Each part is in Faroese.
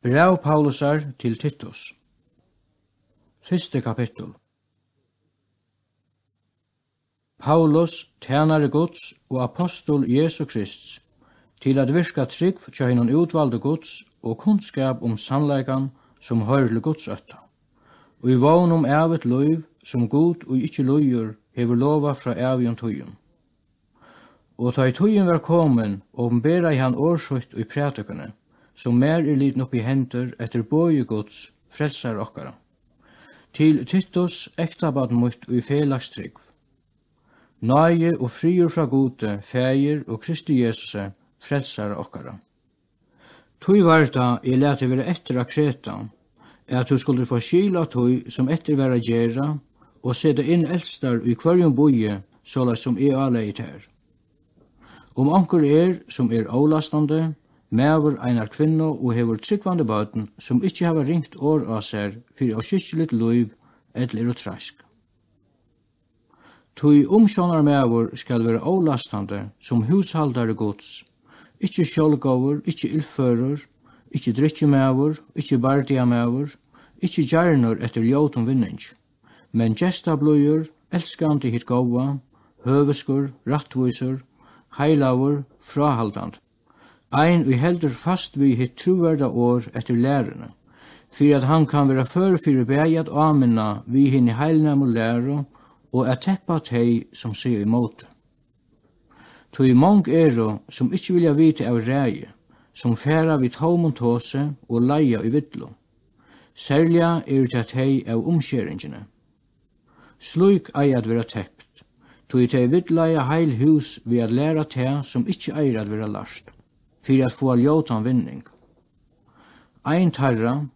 Brev Paulusar til Titus. 1. kapittel. Paulus, tjenare Guds og apostol Jesu Krist, til at virka trygg tja hinnom utvalde Guds og kunnskap sannleikan som hører til Guds øtta. Og i vogn evet løyv som god og ikkje løyer hever lova fra evion tøyen. Og ta i tøyen var komen, åpenbera i han årsøyt og i prætikerne, som mer liten opp i hender etter bøye Guds frelsar okkara. Til Titus ektabad mot og i felags trygg. Nøye og frier fra gode, feir og Kristi Jesus frelsar okkara. Tøy varda I lete være etter Kreta, at du skulle få skila tøy som etter være gjerra, og sette inn eldstar i kvarjon boje, såla som aleit her. Anker som avlastande, mever einar kvinno og hever tryggvande bøten, som ikkje hava ringt år av seg, for å skykkeligt løyv, eller trask. Tøy omsjonar mever skal være avlastande, som hushaldare Guds, ikkje sjølgåver, ikkje illfører, ikkje drikkjemever, ikkje bardiamever, ikkje gjarnor etter ljótum vinning, men gestabløyer, elskande hitt gåva, høveskur, rattvisur, heilavur, frahaldand. Ein og heldur fast vi hitt truverda år etter lærerne, for at han kan være fyrir begjad aminna vi hinn I heilnam og lære, og at teppa tei som sier imot. Tøy mong som ikkje vilja vite av reie, som færa vid tomon tåse og leia I vidlo. Særlig til at hei av omskjeringene. Sluk ei at vera teppt, tøy tei vidleia heil hus ved at læra te som ikkje eier at vera larst, for at få ljótan vinning. Ein tarra,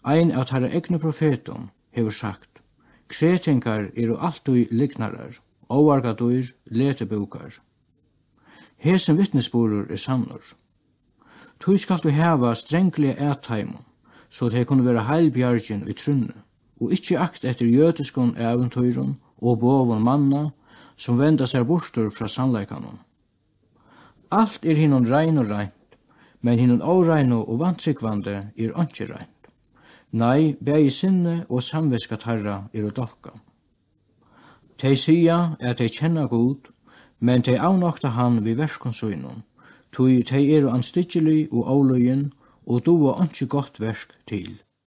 ein av tarra egne profetum, hever sagt, kretingar alltid lignarar, óargadur, letebukar. Hesen vittnesborur sannur. Tøy skal du heva strenglige ætheimum, så det kunne være heilbjargin I trunne, og ikkje akt etter jødiskon eventøyron og bovon manna, som venda seg bortur fra sannleikanon. Alt hinnon rein og reint, men hinnon óreino og vantryggvande ikkje reint. Nei, bægi sinne og samviskat herra dolka. Tei sia at tei kjenna god, men tei avnokta han vi verskonsøynon, tui tei anstyggelig og avløyen, og doa ikkje godt versk til.